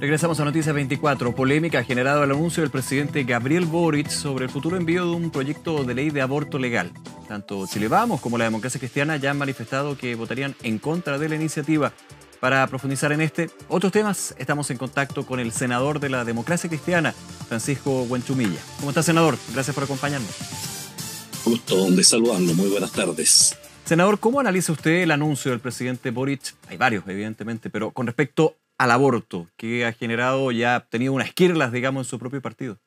Regresamos a Noticias 24. Polémica ha generado el anuncio del presidente Gabriel Boric sobre el futuro envío de un proyecto de ley de aborto legal. Tanto Chile Vamos como la Democracia Cristiana ya han manifestado que votarían en contra de la iniciativa. Para profundizar en otros temas, estamos en contacto con el senador de la Democracia Cristiana, Francisco Huenchumilla. ¿Cómo está, senador? Gracias por acompañarnos. Gusto de saludarlo. Muy buenas tardes. Senador, ¿cómo analiza usted el anuncio del presidente Boric? Hay varios, evidentemente, pero con respecto al aborto, que ha generado, ya ha tenido unas quirlas, digamos, en su propio partido.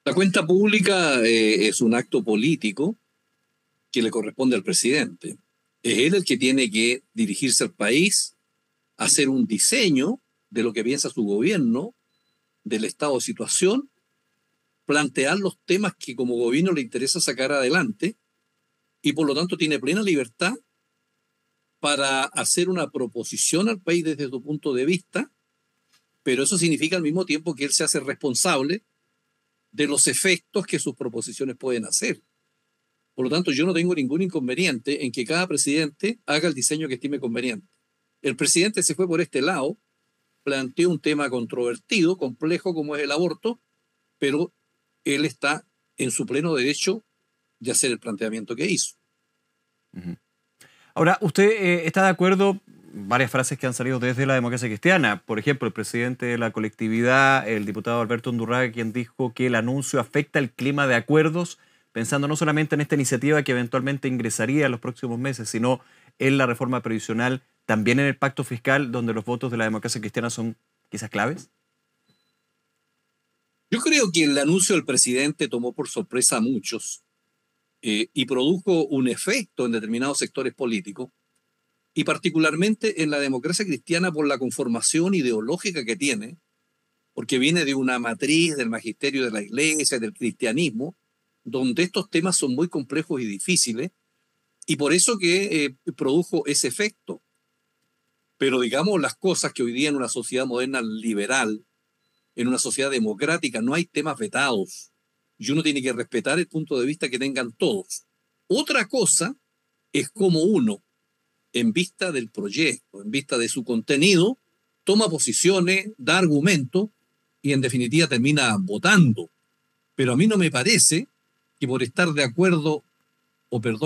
La cuenta pública es un acto político que le corresponde al presidente. Es él el que tiene que dirigirse al país, hacer un diseño de lo que piensa su gobierno, del estado de situación, plantear los temas que como gobierno le interesa sacar adelante y por lo tanto tiene plena libertad para hacer una proposición al país desde su punto de vista, pero eso significa al mismo tiempo que él se hace responsable de los efectos que sus proposiciones pueden hacer. Por lo tanto, yo no tengo ningún inconveniente en que cada presidente haga el diseño que estime conveniente. El presidente se fue por este lado, planteó un tema controvertido, complejo como es el aborto, pero él está en su pleno derecho de hacer el planteamiento que hizo. Ahora, ¿usted está de acuerdo? Varias frases que han salido desde la Democracia Cristiana. Por ejemplo, el presidente de la colectividad, el diputado Alberto Undurraga, quien dijo que el anuncio afecta el clima de acuerdos, pensando no solamente en esta iniciativa que eventualmente ingresaría en los próximos meses, sino en la reforma previsional, también en el pacto fiscal, donde los votos de la Democracia Cristiana son quizás claves. Yo creo que el anuncio del presidente tomó por sorpresa a muchos y produjo un efecto en determinados sectores políticos, y particularmente en la Democracia Cristiana por la conformación ideológica que tiene, porque viene de una matriz del magisterio de la Iglesia, del cristianismo, donde estos temas son muy complejos y difíciles, y por eso que produjo ese efecto. Pero digamos las cosas que hoy día en una sociedad moderna liberal, en una sociedad democrática, no hay temas vetados, y uno tiene que respetar el punto de vista que tengan todos. Otra cosa es cómo uno, en vista del proyecto, en vista de su contenido, toma posiciones, da argumentos y en definitiva termina votando. Pero a mí no me parece que por estar de acuerdo,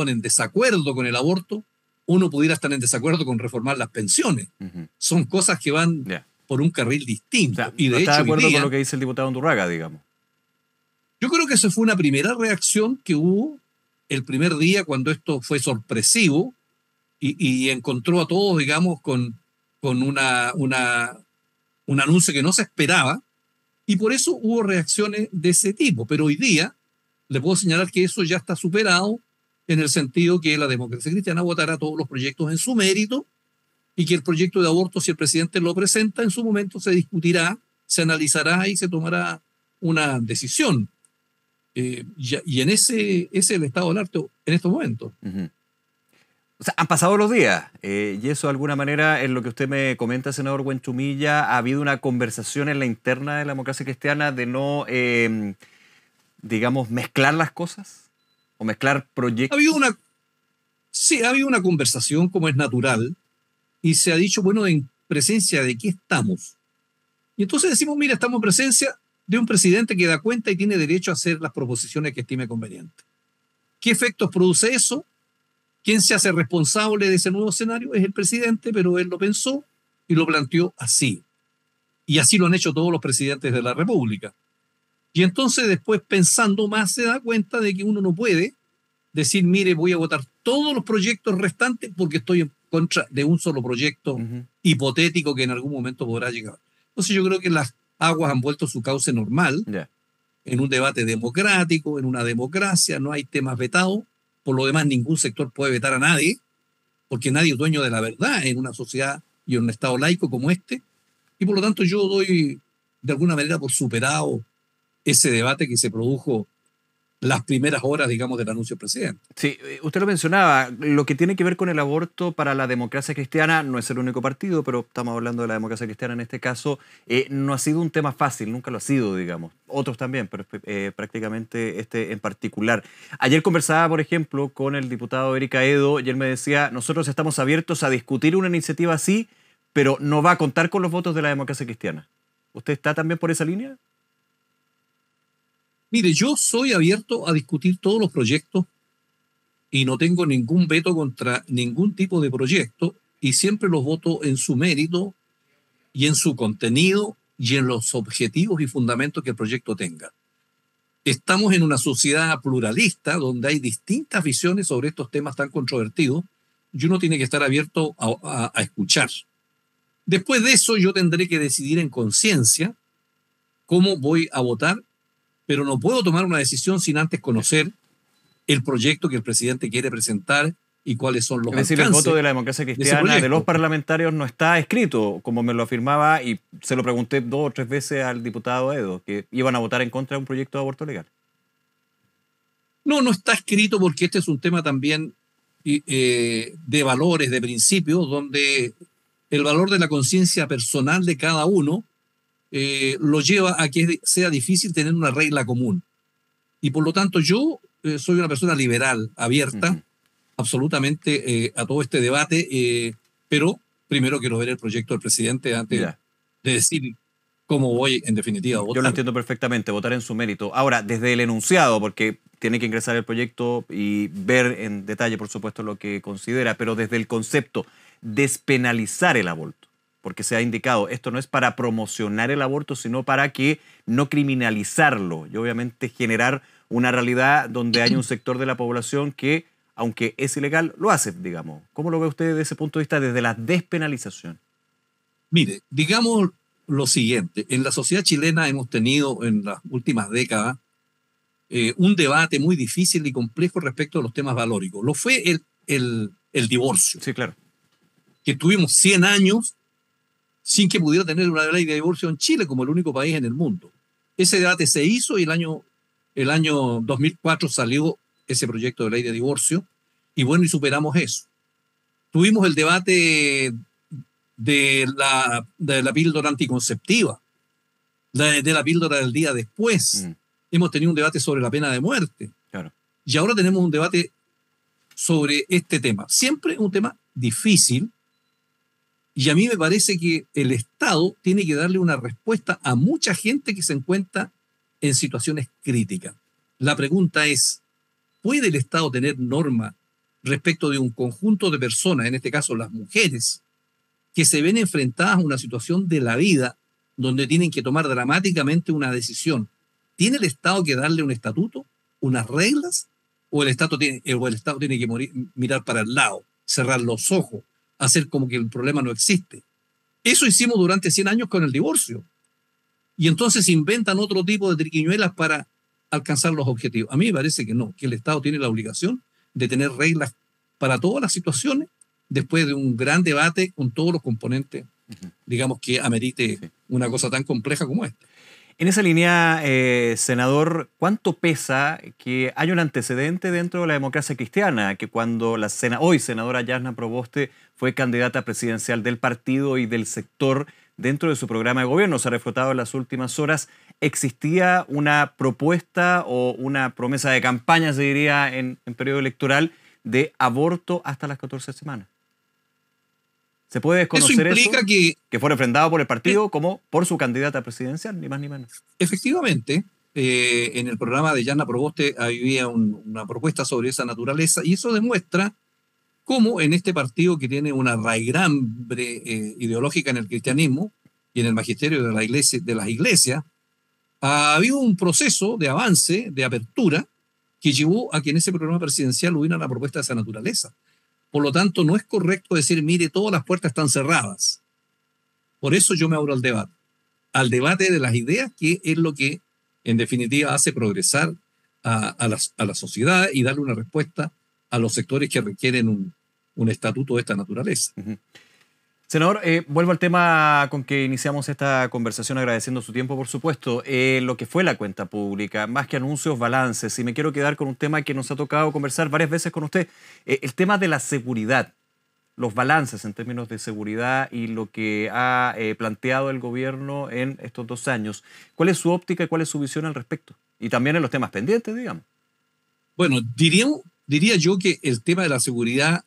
en desacuerdo con el aborto, uno pudiera estar en desacuerdo con reformar las pensiones. Son cosas que van por un carril distinto. O sea, y de no está hecho, de acuerdo hoy día, con lo que dice el diputado Undurraga, digamos. yo creo que esa fue una primera reacción que hubo el primer día cuando esto fue sorpresivo y encontró a todos, digamos, con un anuncio que no se esperaba, y por eso hubo reacciones de ese tipo. Pero hoy día le puedo señalar que eso ya está superado en el sentido que la Democracia Cristiana votará todos los proyectos en su mérito y que el proyecto de aborto, si el presidente lo presenta, en su momento se discutirá, se analizará y se tomará una decisión. Y en ese es el estado del arte en estos momentos. O sea, han pasado los días y eso de alguna manera, en lo que usted me comenta, senador Huenchumilla, ha habido una conversación en la interna de la Democracia Cristiana de no, digamos, mezclar las cosas o mezclar proyectos. Ha habido una conversación como es natural y se ha dicho, bueno, ¿en presencia de qué estamos? Y entonces decimos, mira, estamos en presencia de un presidente que da cuenta y tiene derecho a hacer las proposiciones que estime conveniente. ¿Qué efectos produce eso? ¿Quién se hace responsable de ese nuevo escenario? Es el presidente, pero él lo pensó y lo planteó así. Y así lo han hecho todos los presidentes de la República. Y entonces después, pensando más, se da cuenta de que uno no puede decir, mire, voy a votar todos los proyectos restantes porque estoy en contra de un solo proyecto hipotético que en algún momento podrá llegar. Entonces yo creo que las aguas han vuelto su cauce normal en un debate democrático, en una democracia, no hay temas vetados. Por lo demás, ningún sector puede vetar a nadie, porque nadie es dueño de la verdad en una sociedad y en un Estado laico como este. Y por lo tanto yo doy de alguna manera por superado ese debate que se produjo las primeras horas, digamos, del anuncio del presidente. Sí, usted lo mencionaba, lo que tiene que ver con el aborto para la Democracia Cristiana, no es el único partido, pero estamos hablando de la Democracia Cristiana en este caso, no ha sido un tema fácil, nunca lo ha sido, digamos. Otros también, pero prácticamente este en particular. Ayer conversaba, por ejemplo, con el diputado Eric Aedo y él me decía, nosotros estamos abiertos a discutir una iniciativa así, pero no va a contar con los votos de la democracia cristiana. ¿Usted está también por esa línea? Mire, yo soy abierto a discutir todos los proyectos y no tengo ningún veto contra ningún tipo de proyecto y siempre los voto en su mérito y en su contenido y en los objetivos y fundamentos que el proyecto tenga. Estamos en una sociedad pluralista donde hay distintas visiones sobre estos temas tan controvertidos y uno tiene que estar abierto a escuchar. Después de eso yo tendré que decidir en conciencia cómo voy a votar, pero no puedo tomar una decisión sin antes conocer el proyecto que el presidente quiere presentar y cuáles son los alcances. Es decir, el voto de la democracia cristiana de los parlamentarios no está escrito, como me lo afirmaba, y se lo pregunté 2 o 3 veces al diputado Edo, que iban a votar en contra de un proyecto de aborto legal. No, no está escrito porque este es un tema también de valores, de principios, donde el valor de la conciencia personal de cada uno lo lleva a que sea difícil tener una regla común. Y por lo tanto yo soy una persona liberal, abierta, absolutamente a todo este debate, pero primero quiero ver el proyecto del presidente antes de decir cómo voy en definitiva a votar. Yo lo entiendo perfectamente, votar en su mérito. Ahora, desde el enunciado, porque tiene que ingresar el proyecto y ver en detalle, por supuesto, lo que considera, pero desde el concepto, despenalizar el aborto, porque se ha indicado, esto no es para promocionar el aborto, sino para que no criminalizarlo y obviamente generar una realidad donde hay un sector de la población que, aunque es ilegal, lo hace, digamos. ¿Cómo lo ve usted desde ese punto de vista, desde la despenalización? Mire, digamos lo siguiente, en la sociedad chilena hemos tenido en las últimas décadas un debate muy difícil y complejo respecto a los temas valóricos. Lo fue el divorcio. Sí, claro. Que tuvimos 100 años sin que pudiera tener una ley de divorcio en Chile como el único país en el mundo. Ese debate se hizo y el año 2004 salió ese proyecto de ley de divorcio y bueno, y superamos eso. Tuvimos el debate de la píldora anticonceptiva, de la píldora del día después. Hemos tenido un debate sobre la pena de muerte. Claro. Y ahora tenemos un debate sobre este tema. Siempre un tema difícil. Y a mí me parece que el Estado tiene que darle una respuesta a mucha gente que se encuentra en situaciones críticas. La pregunta es, ¿puede el Estado tener norma respecto de un conjunto de personas, en este caso las mujeres, que se ven enfrentadas a una situación de la vida donde tienen que tomar dramáticamente una decisión? ¿Tiene el Estado que darle un estatuto, unas reglas? ¿O el Estado tiene que mirar para el lado, cerrar los ojos, hacer como que el problema no existe? Eso hicimos durante 100 años con el divorcio. Y entonces inventan otro tipo de triquiñuelas para alcanzar los objetivos. A mí me parece que no, que el Estado tiene la obligación de tener reglas para todas las situaciones después de un gran debate con todos los componentes, digamos, que amerite una cosa tan compleja como esta. En esa línea, senador, ¿cuánto pesa que hay un antecedente dentro de la democracia cristiana? Que cuando la hoy senadora Jasna Proboste fue candidata presidencial del partido y del sector dentro de su programa de gobierno, se ha reflotado en las últimas horas, ¿existía una propuesta o una promesa de campaña, se diría, en periodo electoral, de aborto hasta las 14 semanas? ¿Se puede desconocer eso? Implica que fue refrendado por el partido como por su candidata presidencial, ni más ni menos. Efectivamente, en el programa de Jasna Proboste había una propuesta sobre esa naturaleza y eso demuestra cómo en este partido que tiene una raigambre ideológica en el cristianismo y en el magisterio de las iglesias, ha habido un proceso de avance, de apertura, que llevó a que en ese programa presidencial hubiera una propuesta de esa naturaleza. Por lo tanto, no es correcto decir, mire, todas las puertas están cerradas. Por eso yo me abro al debate de las ideas, que es lo que, en definitiva, hace progresar a la sociedad y darle una respuesta a los sectores que requieren un estatuto de esta naturaleza. Senador, vuelvo al tema con que iniciamos esta conversación, agradeciendo su tiempo, por supuesto. Lo que fue la cuenta pública, más que anuncios, balances. Y me quiero quedar con un tema que nos ha tocado conversar varias veces con usted. El tema de la seguridad, los balances en términos de seguridad y lo que ha planteado el gobierno en estos 2 años. ¿Cuál es su óptica y cuál es su visión al respecto? Y también en los temas pendientes, digamos. Bueno, diría yo que el tema de la seguridad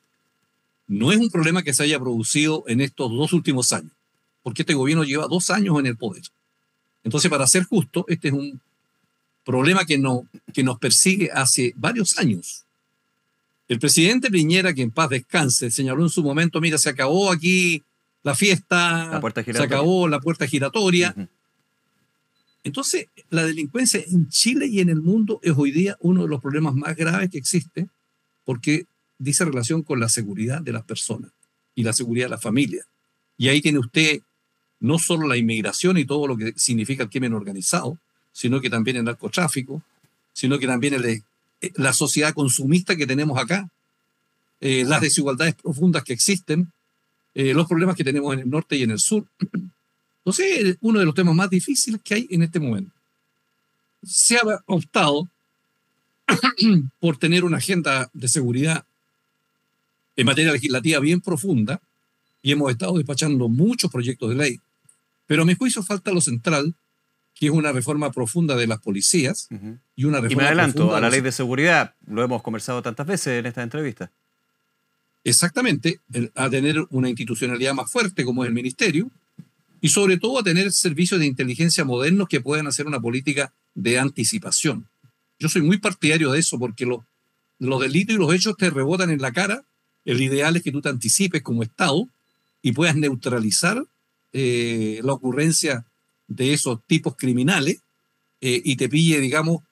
No es un problema que se haya producido en estos 2 últimos años, porque este gobierno lleva 2 años en el poder. Entonces, para ser justo, este es un problema que nos persigue hace varios años. El presidente Piñera, que en paz descanse, señaló en su momento, mira, se acabó aquí la fiesta, se acabó la puerta giratoria. Uh-huh. Entonces, la delincuencia en Chile y en el mundo es hoy día uno de los problemas más graves que existe, porque dice relación con la seguridad de las personas y la seguridad de la familia. Y ahí tiene usted no solo la inmigración y todo lo que significa el crimen organizado, sino que también el narcotráfico, sino que también la sociedad consumista que tenemos acá, las desigualdades profundas que existen, los problemas que tenemos en el norte y en el sur. Entonces, es uno de los temas más difíciles que hay en este momento. Se ha optado por tener una agenda de seguridad en materia legislativa bien profunda y hemos estado despachando muchos proyectos de ley, pero a mi juicio falta lo central, que es una reforma profunda de las policías. Uh-huh. Y una reforma y me adelanto a la ley de seguridad, lo hemos conversado tantas veces en esta entrevista. Exactamente, a tener una institucionalidad más fuerte como es el ministerio y sobre todo a tener servicios de inteligencia modernos que puedan hacer una política de anticipación. Yo soy muy partidario de eso porque los delitos y los hechos te rebotan en la cara. El ideal es que tú te anticipes como Estado y puedas neutralizar la ocurrencia de esos tipos criminales y te pille, digamos,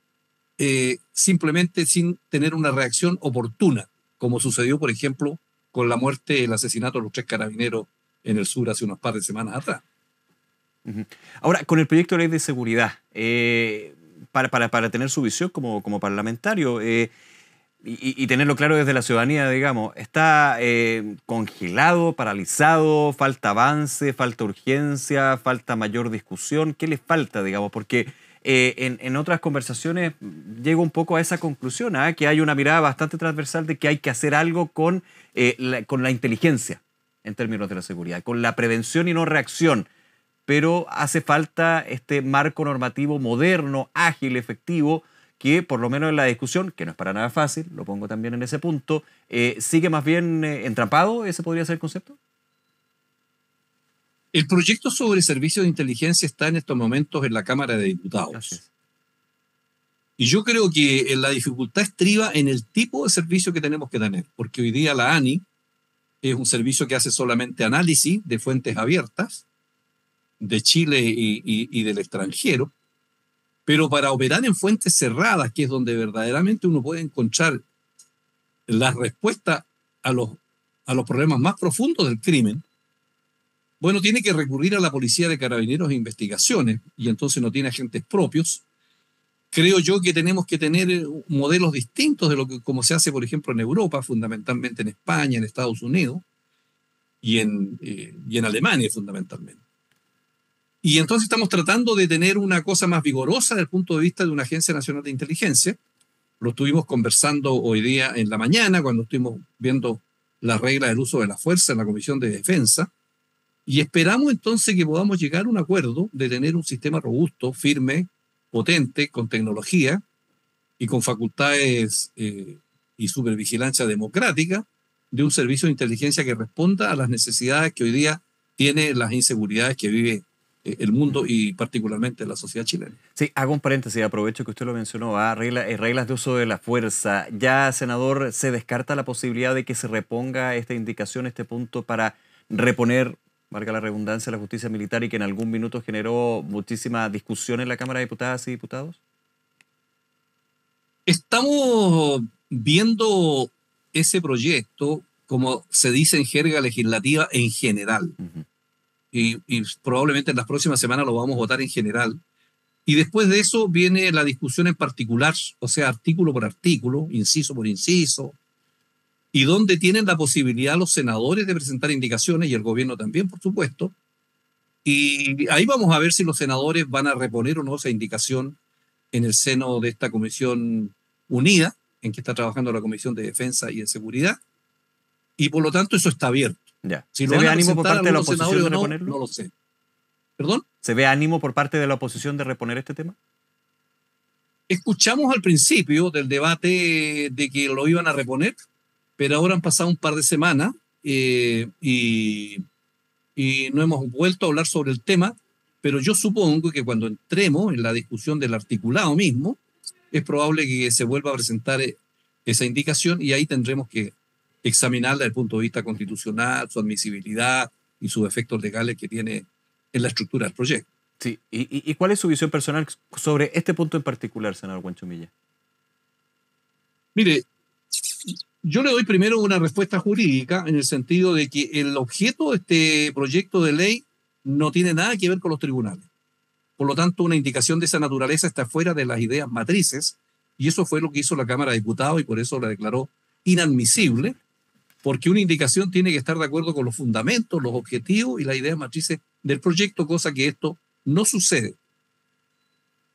simplemente sin tener una reacción oportuna, como sucedió, por ejemplo, con la muerte, el asesinato de los 3 carabineros en el sur hace unos par de semanas atrás. Uh-huh. Ahora, con el proyecto de ley de seguridad, para tener su visión como parlamentario y tenerlo claro desde la ciudadanía, digamos, ¿está congelado, paralizado, falta avance, falta urgencia, falta mayor discusión? ¿Qué le falta, digamos? Porque en otras conversaciones llego un poco a esa conclusión, que hay una mirada bastante transversal de que hay que hacer algo con la inteligencia en términos de la seguridad, con la prevención y no reacción. Pero hace falta este marco normativo moderno, ágil, efectivo, que por lo menos en la discusión, que no es para nada fácil, lo pongo también en ese punto, sigue más bien entrampado. ¿Ese podría ser el concepto? El proyecto sobre servicios de inteligencia está en estos momentos en la Cámara de Diputados. Gracias. Y yo creo que la dificultad estriba en el tipo de servicio que tenemos que tener, porque hoy día la ANI es un servicio que hace solamente análisis de fuentes abiertas de Chile y del extranjero, pero para operar en fuentes cerradas, que es donde verdaderamente uno puede encontrar las respuestas a los problemas más profundos del crimen, bueno, tiene que recurrir a la Policía de Carabineros e Investigaciones, y entonces no tiene agentes propios. Creo yo que tenemos que tener modelos distintos de como se hace, por ejemplo, en Europa, fundamentalmente en España, en Estados Unidos y en Alemania, fundamentalmente. Y entonces estamos tratando de tener una cosa más vigorosa desde el punto de vista de una Agencia Nacional de Inteligencia. Lo estuvimos conversando hoy día en la mañana, cuando estuvimos viendo las reglas del uso de la fuerza en la Comisión de Defensa. Y esperamos entonces que podamos llegar a un acuerdo de tener un sistema robusto, firme, potente, con tecnología y con facultades y supervigilancia democrática de un servicio de inteligencia que responda a las necesidades que hoy día tiene las inseguridades que vive el mundo y particularmente la sociedad chilena. Sí, hago un paréntesis, aprovecho que usted lo mencionó, reglas de uso de la fuerza. ¿Ya, senador, se descarta la posibilidad de que se reponga esta indicación, este punto, para reponer, valga la redundancia, la justicia militar y que en algún minuto generó muchísima discusión en la Cámara de Diputadas y Diputados? Estamos viendo ese proyecto, como se dice en jerga legislativa, en general. Uh-huh. Y probablemente en las próximas semanas lo vamos a votar en general. Y después de eso viene la discusión en particular, o sea, artículo por artículo, inciso por inciso, y donde tienen la posibilidad los senadores de presentar indicaciones y el gobierno también, por supuesto. Y ahí vamos a ver si los senadores van a reponer o no esa indicación en el seno de esta comisión unida, en que está trabajando la Comisión de Defensa y de Seguridad. Y por lo tanto eso está abierto. Ya. Si ¿Se ve ánimo por parte de la oposición de reponerlo? No lo sé. ¿Perdón? ¿Se ve ánimo por parte de la oposición de reponer este tema? Escuchamos al principio del debate de que lo iban a reponer, pero ahora han pasado un par de semanas y no hemos vuelto a hablar sobre el tema, pero yo supongo que cuando entremos en la discusión del articulado mismo, es probable que se vuelva a presentar esa indicación y ahí tendremos que examinarla desde el punto de vista constitucional, su admisibilidad y sus efectos legales que tiene en la estructura del proyecto. Sí. ¿Y cuál es su visión personal sobre este punto en particular, senador Huanchumilla? Mire, yo le doy primero una respuesta jurídica en el sentido de que el objeto de este proyecto de ley no tiene nada que ver con los tribunales. Por lo tanto, una indicación de esa naturaleza está fuera de las ideas matrices y eso fue lo que hizo la Cámara de Diputados y por eso la declaró inadmisible, porque una indicación tiene que estar de acuerdo con los fundamentos, los objetivos y las ideas matrices del proyecto, cosa que esto no sucede.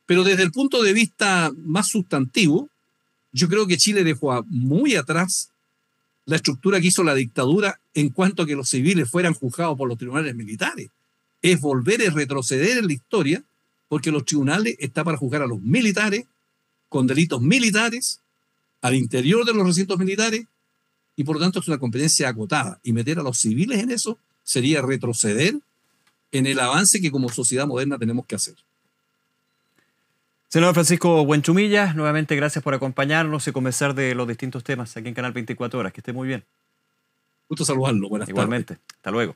Pero desde el punto de vista más sustantivo, yo creo que Chile dejó muy atrás la estructura que hizo la dictadura en cuanto a que los civiles fueran juzgados por los tribunales militares. Es volver a retroceder en la historia, porque los tribunales están para juzgar a los militares con delitos militares al interior de los recintos militares y por lo tanto es una competencia acotada. Y meter a los civiles en eso sería retroceder en el avance que como sociedad moderna tenemos que hacer. Senador Francisco Huanchumilla, nuevamente gracias por acompañarnos y conversar de los distintos temas aquí en Canal 24 Horas. Que esté muy bien. Gusto saludarlo. Buenas tardes. Igualmente. Hasta luego.